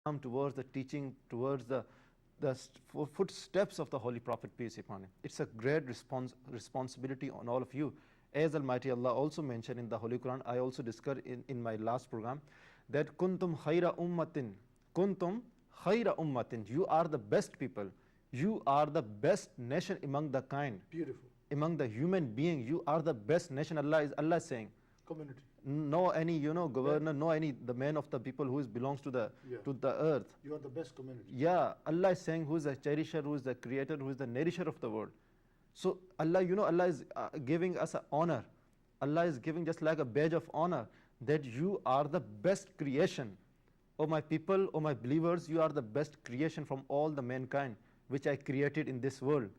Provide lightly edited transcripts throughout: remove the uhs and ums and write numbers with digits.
Islam, towards the teaching, towards the footsteps of the Holy Prophet, peace be upon him. It's a great responsibility on all of you. As Almighty Allah also mentioned in the Holy Quran, I also discussed in my last program, that kuntum khaira ummatin, you are the best people, you are the best nation among the kind. Beautiful. Among the human being, you are the best nation. Allah is saying. Community. No any governor, no any the man of the people who belongs to the earth. You are the best community. Yeah, Allah is saying who is the cherisher, who is the creator, who is the nourisher of the world. So Allah, Allah is giving us an honor. Allah is giving just like a badge of honor that you are the best creation. Oh my people, oh my believers, you are the best creation from all the mankind which I created in this world,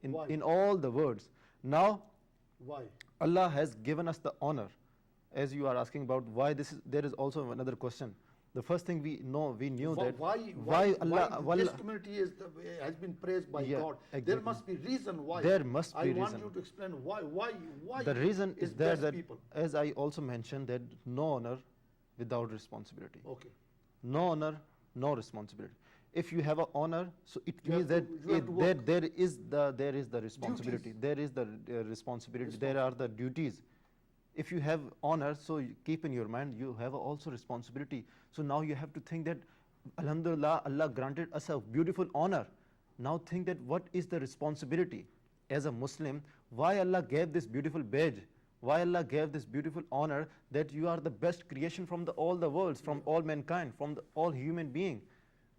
in all the worlds. Now, why Allah has given us the honor. As you are asking about why this is, there is also another question. The first thing we knew that why Allah, this community has been praised by God. Exactly. There must be reason why. There must be reason. I want you to explain why. The reason is there that, people. as I also mentioned, that no honor without responsibility. Okay. No honor, no responsibility. If you have an honor, so it means that there is the responsibility. Duties. There is the responsibility. There are the duties. If you have honor, so you keep in your mind, you have also responsibility. So now you have to think that, Alhamdulillah, Allah granted us a beautiful honor. Now think that what is the responsibility as a Muslim? Why Allah gave this beautiful badge? Why Allah gave this beautiful honor that you are the best creation from all the worlds, from all mankind, from all human being?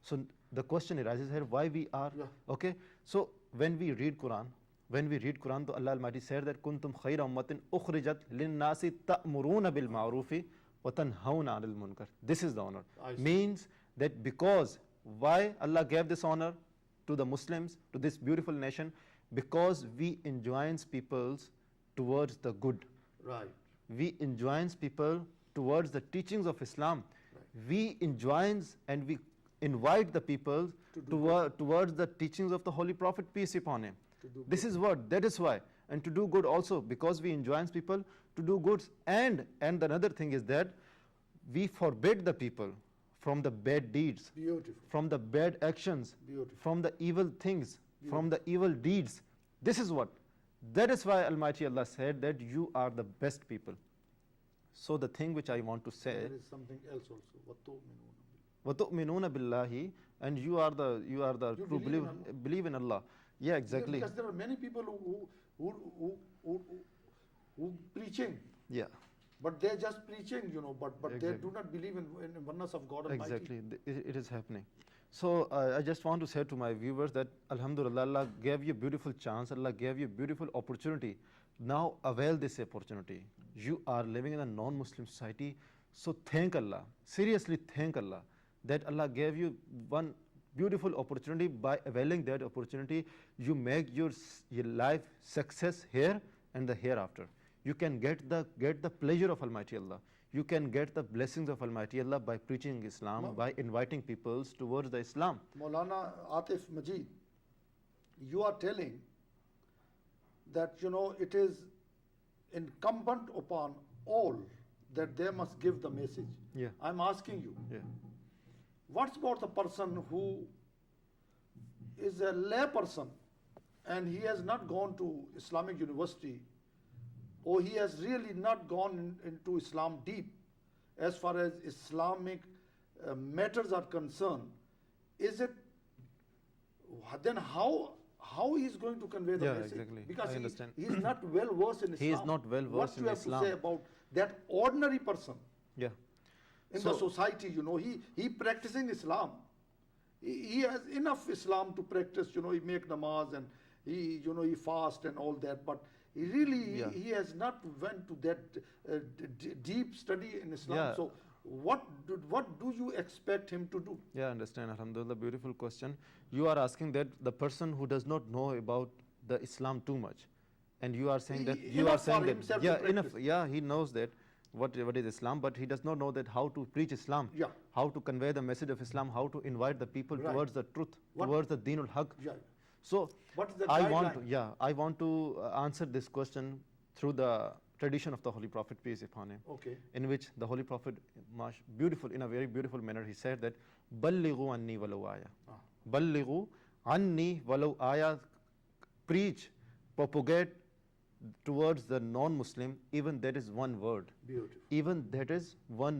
So the question arises here, why we are? Okay. So when we read Quran, to Allah Almighty said that kuntum khayra ummatin ukhrijat linnasi ta'muruna bil ma'rufi wa tanhauna 'anil munkar. This is the honor. Means that because why Allah gave this honor to the Muslims, to this beautiful nation, because we enjoins peoples towards the good. Right. We enjoins people towards the teachings of Islam. Right. We enjoins and we invite the people towards the teachings of the Holy Prophet, peace upon him. This is what, that is why. And to do good also, because we enjoins people to do good. And another thing is that we forbid the people from the bad deeds, Beautiful. from the bad actions, Beautiful. from the evil things, from the evil deeds. This is what. That is why Almighty Allah said that you are the best people. So the thing which I want to say. There is something else also. وَتُؤْمِنُونَ بِاللَّهِ, and you are the true believe in Allah. Yeah, exactly. Because there are many people who preaching. Yeah. But they're just preaching, but Exactly. they do not believe in oneness of God Almighty. Exactly. It is happening. So I just want to say to my viewers that Alhamdulillah, Allah gave you a beautiful chance. Allah gave you a beautiful opportunity. Now avail this opportunity. You are living in a non-Muslim society. So thank Allah. Seriously thank Allah that Allah gave you one beautiful opportunity. By availing that opportunity, you make your life success here and the hereafter. You can get the pleasure of Almighty Allah. You can get the blessings of Almighty Allah by preaching Islam, by inviting people towards the Islam. Maulana Atif Majid, you are telling that it is incumbent upon all that they must give the message. Yeah. I'm asking you. Yeah. What's about the person who is a lay person and he has not gone to Islamic university, or he has really not gone into Islam deep as far as Islamic matters are concerned? Is it then how he is going to convey the message? Exactly. Because I understand. he is not well versed in Islam. He is not well versed in Islam. What do you have to say about that ordinary person? Yeah. In the society, he practicing Islam. He has enough Islam to practice, he make namaz and he fast and all that, but he has not went to that deep study in Islam. Yeah. So what do you expect him to do? Yeah, I understand. Alhamdulillah, beautiful question. You are asking that the person who does not know about the Islam too much, and you are saying that he knows that what is Islam, but he does not know that how to preach Islam, how to convey the message of Islam, how to invite the people towards the truth, towards the Deenul Haq. So what is the I want to answer this question through tradition of the Holy Prophet, peace upon him, Okay. in which the Holy Prophet, beautiful, in a very beautiful manner, he said that, "Ballighu anni walau aya." Ah. Ballighu anni walau aya. Preach, propagate towards the non-Muslim, even that is one word. Beautiful. Even that is one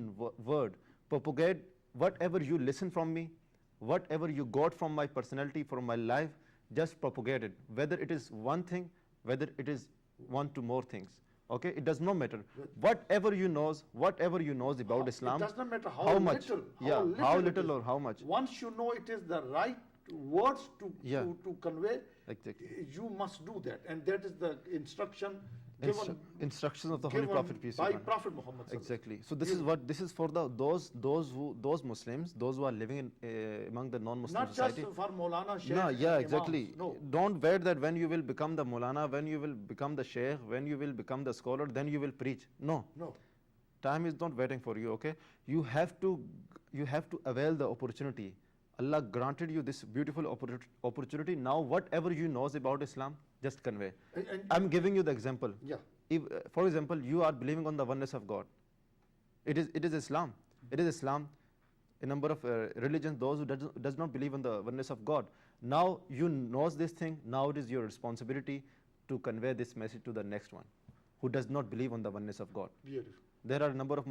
word. Propagate whatever you listen from me, whatever you got from my personality, from my life, just propagate it. Whether it is one thing, whether it is one to more things. Okay, it does not matter. Whatever you knows about Islam. It does not matter how much, little. yeah, little how it little is. or how much. Once you know it is the right words Yeah. to convey, Exactly. you must do that, and that is the instruction given Instructions of the Holy given Prophet, peace be by upon him. Prophet Muhammad. Exactly. So this is for those Muslims, those who are living in among the non-Muslim Not society. just for Maulana, Shaykh, No, yeah, and exactly. Imams. No. Don't wait that when you will become the Maulana, when you will become the Sheikh, when you will become the scholar, then you will preach. No. No. Time is not waiting for you, okay? You have to avail the opportunity. Allah granted you this beautiful opportunity. Now whatever you knows about Islam, just convey. And I'm giving you the example. yeah. If, for example, you are believing on the oneness of God. It is Islam. It is Islam. A number of religions, those who does not believe in the oneness of God. Now you knows this thing. Now it is your responsibility to convey this message to the next one, who does not believe on the oneness of God. Beautiful. There are a number of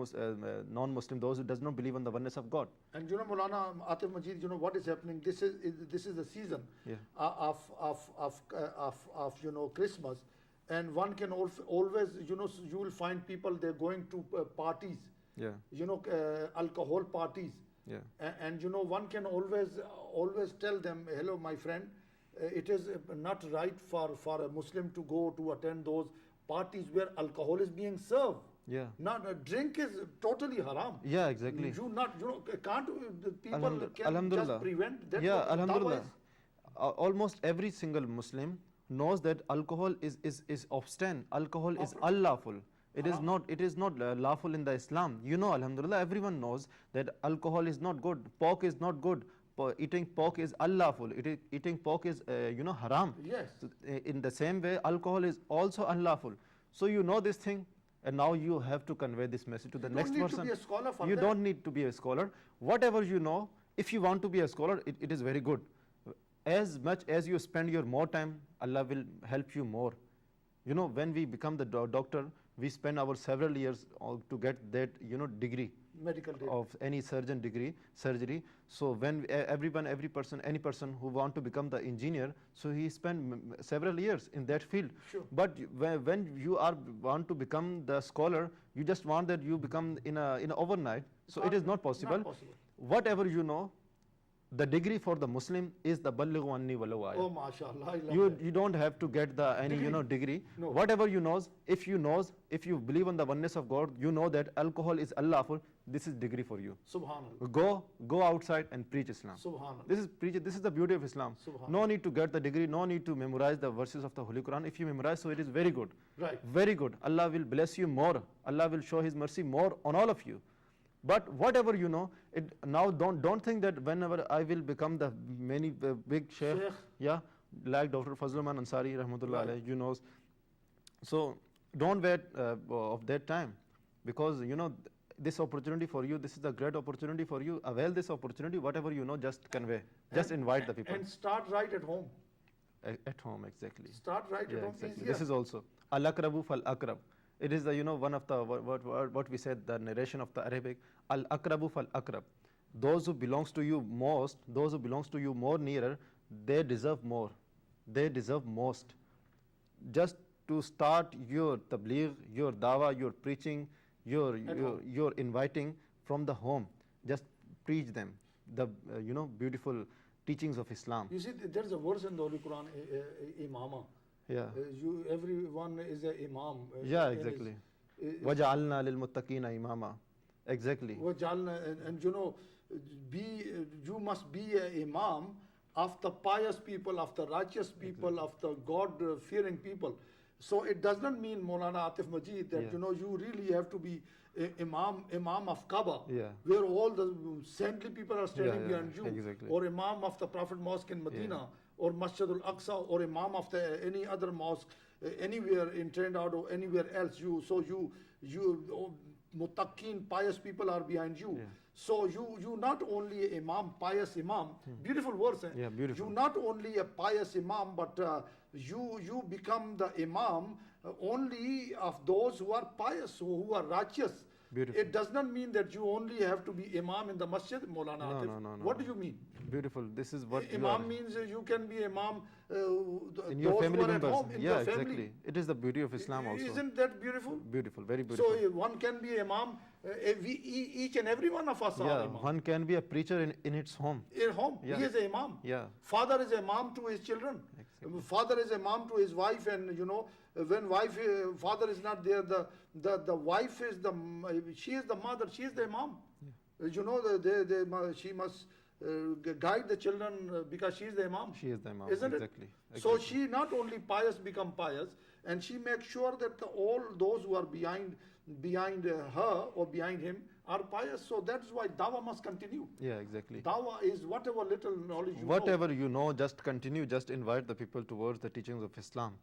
non-Muslim, those who does not believe in the oneness of God. And you know, Maulana Atif Majid, you know what is happening? This is the season Yeah. of you know, Christmas, and one can always, you know, you will find people, they're going to parties, Yeah. you know, alcohol parties. Yeah. And you know, one can always tell them, hello my friend, it is not right for a Muslim to go to attend those parties where alcohol is being served. Yeah. Not drink is totally haram. Yeah, exactly. You can't the people can Alhamdulillah. just prevent that. Yeah, what the dawah Alhamdulillah. is. Almost every single Muslim knows that alcohol is obscene. Alcohol is unlawful. It is not lawful in the Islam. You know, Alhamdulillah, everyone knows that alcohol is not good. Pork is not good. Eating pork is unlawful. Eating pork is haram. Yes. So, in the same way, alcohol is also unlawful. So you know this thing, and now you have to convey this message to the next You don't need person. to be a scholar for You that. don't need to be a scholar. Whatever you know, if you want to be a scholar, it is very good. As much as you spend your more time, Allah will help you more. You know, when we become the doctor, we spend our several years to get that, degree Medical degree. of any surgery. So when any person who want to become the engineer, so he spend several years in that field. Sure. But when you want to become the scholar, you just want that you become in a overnight. So it is not possible. Not possible. Whatever you know, the degree for the Muslim is the Ballighu anni walau aya. Oh, mashallah, I love that. You don't have to get any degree. No. Whatever you knows, if you believe in the oneness of God, you know that alcohol is unlawful. This is degree for you. Subhanallah. Go outside and preach Islam. Subhanallah. This is the beauty of Islam. Subhanallah. No need to get the degree. No need to memorize the verses of the Holy Quran. If you memorize, so it is very good. Right. Very good. Allah will bless you more. Allah will show His mercy more on all of you. But whatever you know, now don't think that whenever I will become the many big sheikh, yeah, like Dr. Fazlul Ansari, rahmatullah alayhi, you know. So don't wait of that time, because this opportunity for you, this is a great opportunity for you. Avail this opportunity. Whatever you know, just convey. Just invite the people. And start right at home. At home, exactly. Start right Yeah, at home. exactly. Easier. This is also al-akrabu fal-akrab. It is the one of the what we said, the narration of the Arabic, al-akrabu fal-akrab. Those who belongs to you most, those who belongs to you more nearer, they deserve more. They deserve most. Just to start your tabligh, your dawah, your preaching, your inviting from the home. Just preach them the beautiful teachings of Islam. You see, there's a verse in the Holy Quran, imama. Yeah. Everyone is an imam. Yeah, exactly. وَجَعَلْنَا لِلْمُتَّقِينَ إِمَامًا. Exactly. And you must be an imam of the pious people, of the righteous people, of the God-fearing people. So it does not mean, Maulana Atif Majid, that you really have to be imam of Kaaba, where all the saintly people are standing behind you, exactly. or imam of the Prophet Mosque in Medina, or Masjid al-Aqsa, or imam of any other mosque anywhere in Trinidad or anywhere else, you muttaqin, pious people are behind you. Yeah. So you not only imam, pious imam, beautiful verse. Yeah, beautiful. You not only a pious imam, but you become the imam only of those who are pious, who are righteous. Beautiful. It does not mean that you only have to be imam in the masjid, Maulana No, Atif. no, no, What no. do you mean? Beautiful. This is what you Imam are. means you can be imam In your those family who are members. at home, in Yeah, your family. exactly. It is the beauty of Islam also. Isn't that beautiful? Beautiful, very beautiful. So one can be imam, each and every one of us are Yeah, imam. one can be a preacher in its home. In home, Yeah. he is a imam. Yeah. Father is a imam to his children. Exactly. Father is a imam to his wife, and when father is not there, the wife is she is the mother, she is the imam. She must guide the children because she is the imam. She is the imam. Isn't Exactly. it? So Exactly. she not only pious become pious, and she makes sure that all those who are behind her or behind him are pious. So that's why dawah must continue. Yeah, exactly. Dawah is whatever little knowledge you know. Whatever you know, just continue, just invite the people towards the teachings of Islam.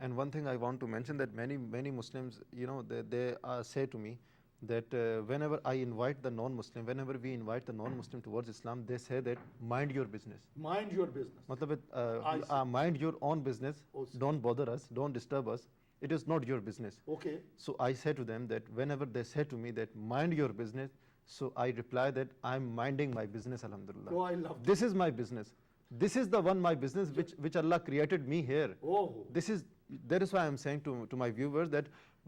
And one thing I want to mention that many Muslims, they say to me that whenever I invite the non-Muslim, whenever we invite the non-Muslim towards Islam, they say that mind your business. Mind your business. Matlab, I see. mind your own business, Oh, see. don't bother us, don't disturb us. It is not your business. Okay. So I say to them that whenever they say to me that mind your business, so I reply that I'm minding my business, alhamdulillah. Oh, I love This is my business. This is the one my business which Allah created me here. Oh. That is why I'm saying to my viewers that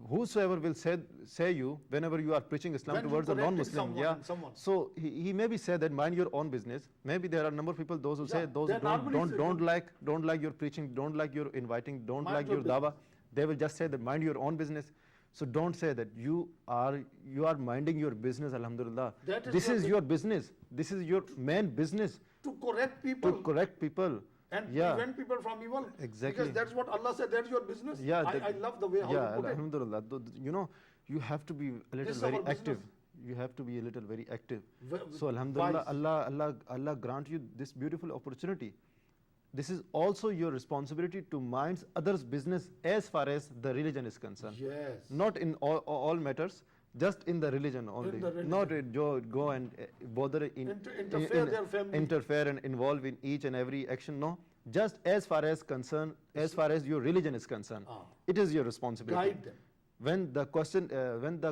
whosoever will say you whenever you are preaching Islam When you towards a correcting non-Muslim, someone. so he maybe say that mind your own business. Maybe there are a number of people those who say Yeah, those they normally say don't like your preaching, don't like your inviting, don't Mind like your your dawah. They will just say that mind your own business. So don't say that you are minding your business, alhamdulillah. That is This your is your business. This is your main business To correct people. to correct people. And Yeah. prevent people from evil. Exactly. Because that's what Allah said, that's your business. Yeah, I love the way how you put it. alhamdulillah. You have to be a little is very our active. business. You have to be a little very active. V- So alhamdulillah, wise. Allah grant you this beautiful opportunity. This is also your responsibility to mind others' business as far as the religion is concerned. Yes. Not in all matters, just in the religion only. the religion. Not go and bother Interfere their family. interfere and involve in each and every action. No, just as far as your religion is concerned, Ah. it is your responsibility. Guide them. When the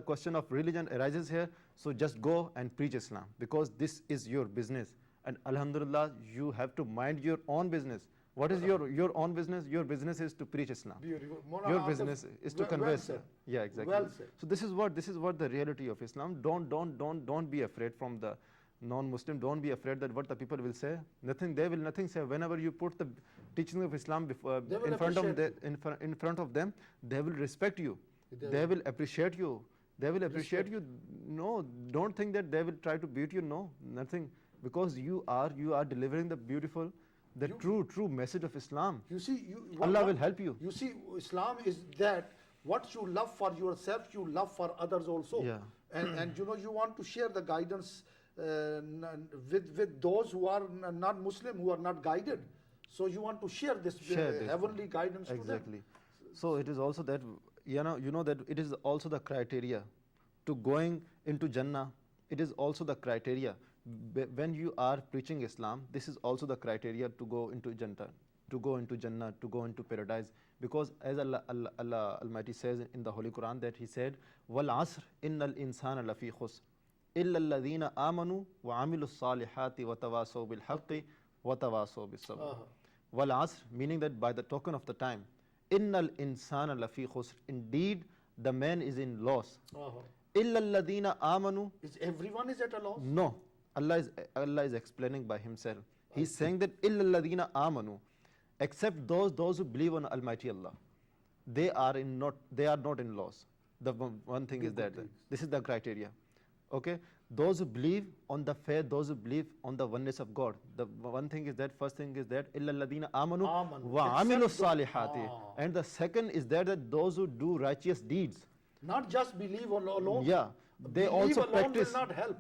question of religion arises here, so just go and preach Islam because this is your business. And alhamdulillah, you have to mind your own business. What is your own business? Your business is to preach Islam. Beautiful. Your Maulana business Atif, is to well convey. said. Yeah, exactly. Well said. So this is what the reality of Islam. Don't be afraid from the non-Muslim. Don't be afraid that what the people will say. They will nothing say. Whenever you put the teaching of Islam They will in front of appreciate in front of them, they will respect you. They They will appreciate you. They will appreciate you. No, don't think that they will try to beat you. No, nothing. Because you are delivering the beautiful, the true message of Islam. You see, Allah will help you. You see, Islam is that what you love for yourself, you love for others also. Yeah. And you want to share the guidance with those who are not Muslim, who are not guided. So you want to share this heavenly guidance to them. Exactly. So it is also that you know that it is also the criteria to going into Jannah. It is also the criteria. When you are preaching Islam, this is also the criteria to go into Jannah, to go into paradise. Because as Allah Almighty says in the Holy Quran that He said, "Wal asr innal insana lafi khusr, illa alladhina amanu wa amilu salihati wa tawasaw bil haqqi wa tawasaw bis sabr." Wal asr, meaning that by the token of the time, innal insana lafi khusr, indeed the man is in loss. Illa alladhina amanu. Is everyone is at a loss? No, Allah is explaining by Himself. He's saying that illa alladhina amanu, except those who believe on Almighty Allah, they are not in loss. The one thing is that this is the criteria. Okay, those who believe on the faith, those who believe on the oneness of God. The one thing is that first thing is that illa alladhina amanu wa amilu salihati, and the second is that those who do righteous deeds. Not just believe alone. Yeah, they Believe also alone practice. will not help.